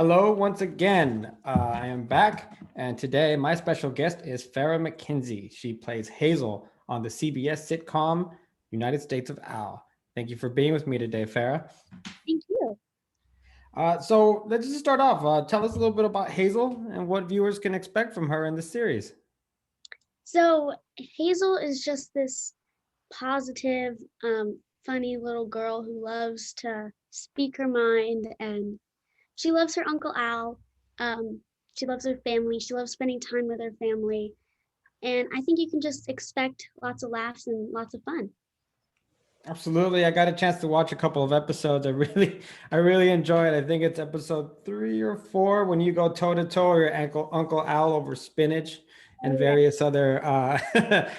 Hello, once again. I am back, and today my special guest is Farrah Mackenzie. She plays Hazel on the CBS sitcom United States of Al. Thank you for being with me today, Farrah. Thank you. So let's just start off. Tell us a little bit about Hazel and what viewers can expect from her in the series. So Hazel is just this positive, funny little girl who loves to speak her mind, and she loves her Uncle Al. She loves her family. She loves spending time with her family, and I think you can just expect lots of laughs and lots of fun. Absolutely. I got a chance to watch a couple of episodes. I really enjoy it. I think it's episode 3 or 4 when you go toe to toe with your Uncle Al over spinach and Oh yeah. various other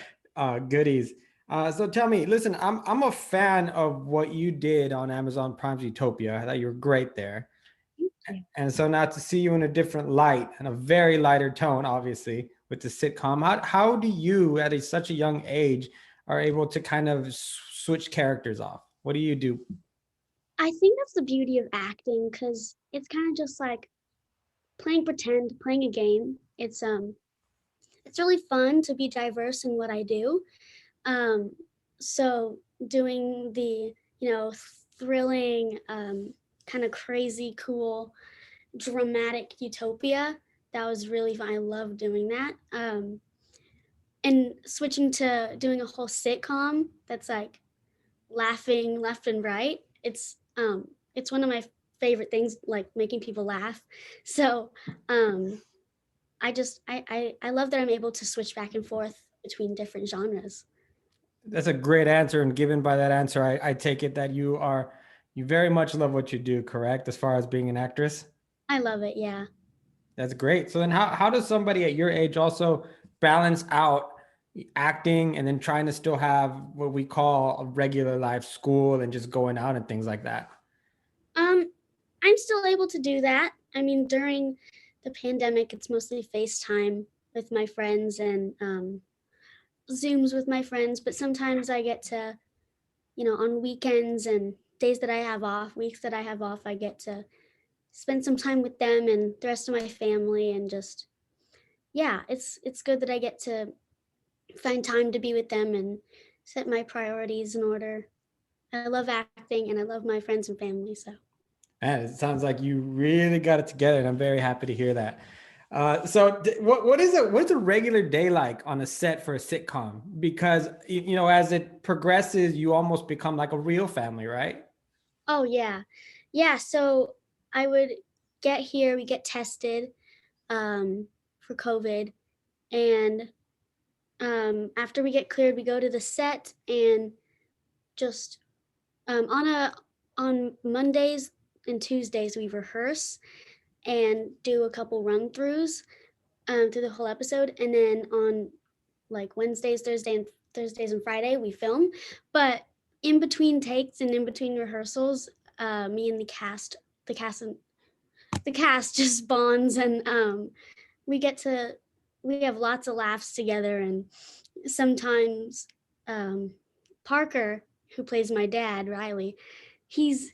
goodies. So tell me, listen, I'm a fan of what you did on Amazon Prime's Utopia. I thought you were great there. Thank you. And so now to see you in a different light and a very lighter tone, obviously, with the sitcom, how do you, at such a young age, are able to kind of switch characters off? What do you do? I think that's the beauty of acting because it's kind of just like playing pretend, playing a game. It's really fun to be diverse in what I do. Um, so doing the, thrilling, kind of crazy, cool, dramatic utopia, that was really fun. I love doing that. And switching to doing a whole sitcom that's like laughing left and right. It's one of my favorite things, like making people laugh. So um I love that I'm able to switch back and forth between different genres. That's a great answer. And given by that answer, I take it that you very much love what you do, correct? As far as being an actress? I love it, yeah. That's great. So then how does somebody at your age also balance out acting and then trying to still have what we call a regular life, school, and just going out and things like that? Um, I'm still able to do that. I mean, during the pandemic, it's mostly FaceTime with my friends and Zooms with my friends, but sometimes I get to, on weekends and days that I have off, weeks that I have off, I get to spend some time with them and the rest of my family and just yeah, it's good that I get to find time to be with them and set my priorities in order. I love acting and I love my friends and family, so Man, it sounds like you really got it together, and I'm very happy to hear that. What is a regular day like on a set for a sitcom? Because as it progresses, you almost become like a real family, right? oh yeah. Yeah, so I would get here, we get tested for COVID, and after we get cleared, we go to the set and just on Mondays and Tuesdays we rehearse and do a couple run throughs through the whole episode, and then on like Thursdays and Friday we film. But in between takes and in between rehearsals, me and the cast just bonds, and we get to we have lots of laughs together, and sometimes um, Parker, who plays my dad, Riley, he's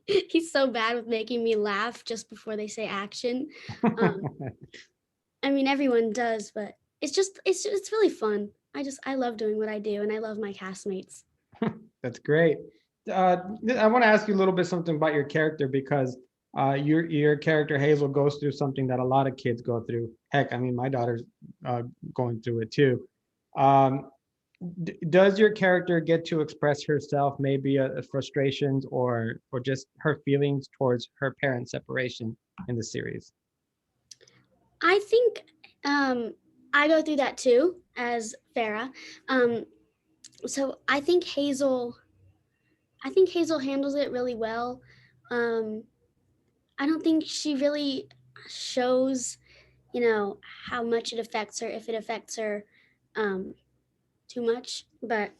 he's so bad with making me laugh just before they say action. Um, I mean, everyone does, but it's really fun. I love doing what I do, and I love my castmates. That's great. Uh, I want to ask you a little bit something about your character because your character Hazel goes through something that a lot of kids go through. Heck, I mean, my daughter's going through it too. Um, does your character get to express herself, maybe frustrations or just her feelings towards her parent separation in the series? I think um, I go through that too as Farah. Um, so I think Hazel handles it really well. Um, I don't think she really shows, how much it affects her, if it affects her um, too much. But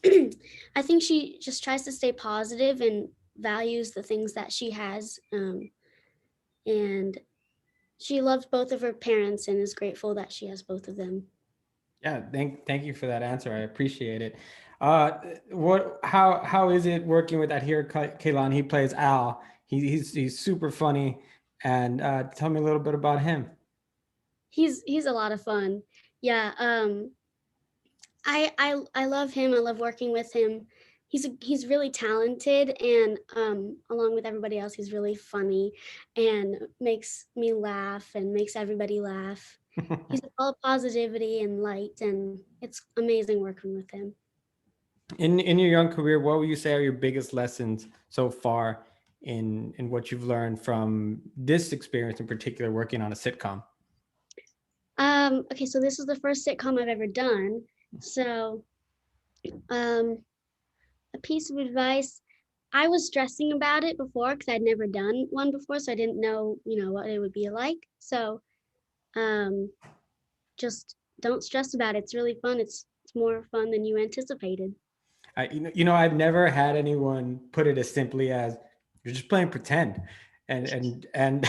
I think she just tries to stay positive and values the things that she has. And she loves both of her parents and is grateful that she has both of them. Yeah, thank you for that answer. I appreciate it. Uh, how is it working with Adhir Kailan? He plays Al. He's super funny, And tell me a little bit about him. He's a lot of fun. Yeah, I love him. I love working with him. He's really talented, and along with everybody else, he's really funny and makes me laugh and makes everybody laugh. He's all positivity and light, and it's amazing working with him. In your young career, what would you say are your biggest lessons so far in what you've learned from this experience in particular, working on a sitcom? Okay, so this is the first sitcom I've ever done. So, um, a piece of advice. I was stressing about it before because I'd never done one before, so I didn't know, what it would be like. So, um, just don't stress about it. It's really fun. It's more fun than you anticipated. I've never had anyone put it as simply as you're just playing pretend. And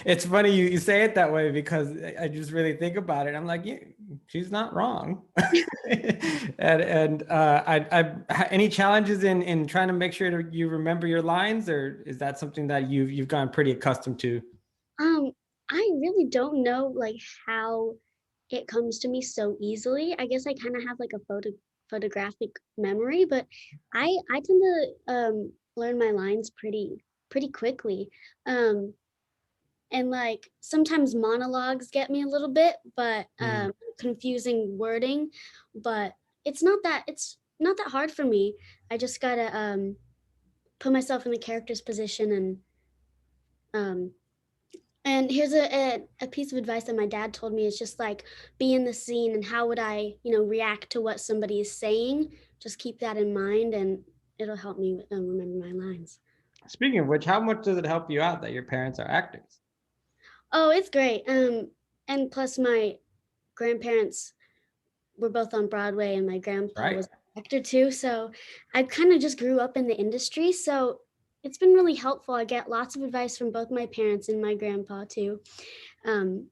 it's funny you say it that way, because I just really think about it. I'm like, yeah, she's not wrong. Any challenges in trying to make sure you remember your lines, or is that something that you've gotten pretty accustomed to? Um, I really don't know like how it comes to me so easily. I guess I kind of have like a photographic memory, but I tend to learn my lines pretty quickly. Um, and like sometimes monologues get me a little bit, but confusing wording, but it's not that hard for me. I just gotta put myself in the character's position, um and here's a piece of advice that my dad told me. Is just like be in the scene, and how would I react to what somebody is saying. Just keep that in mind, and it'll help me remember my lines. Speaking of which, how much does it help you out that your parents are actors? Oh, it's great. And plus my grandparents were both on Broadway, and my grandpa Right. was an actor too. So I kind of just grew up in the industry. So it's been really helpful. I get lots of advice from both my parents and my grandpa too. Um,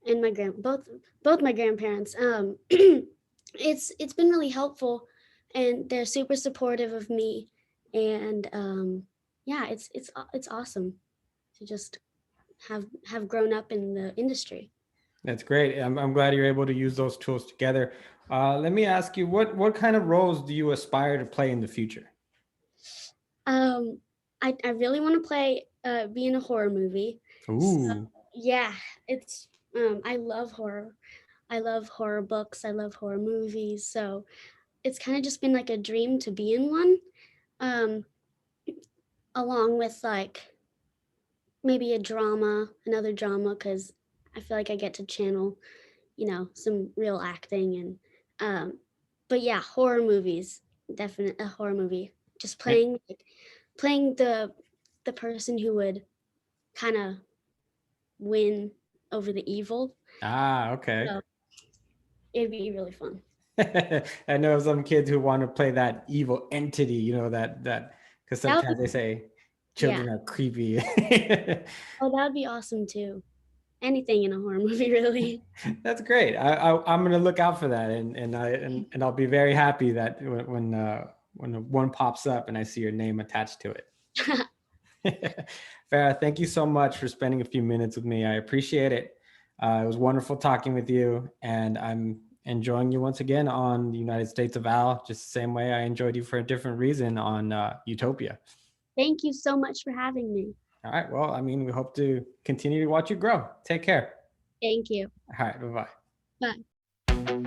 and my both my grandparents. It's been really helpful, and they're super supportive of me. And yeah, it's awesome to just have grown up in the industry. That's great. I'm glad you're able to use those tools together. Let me ask you, what kind of roles do you aspire to play in the future? Um, I really want to be in a horror movie. So Ooh. yeah, it's I love horror. I love horror books. I love horror movies. So it's kind of just been like a dream to be in one. Um, along with like maybe another drama, because I feel like I get to channel, some real acting. And but yeah, horror movies, definite a horror movie. Just playing the person who would kind of win over the evil. Okay. So it'd be really fun. I know some kids who want to play that evil entity, that because That would sometimes they be say Yeah. children are creepy. Oh, that would be awesome too. Anything in a horror movie, really. That's great. I'm gonna look out for that, and I'll be very happy that when one pops up and I see your name attached to it. Farrah, thank you so much for spending a few minutes with me. I appreciate it. It was wonderful talking with you, and I'm enjoying you once again on the United States of Al, just the same way I enjoyed you for a different reason on Utopia. Thank you so much for having me. All right. Well, I mean, we hope to continue to watch you grow. Take care. Thank you. All right. Bye-bye. Bye.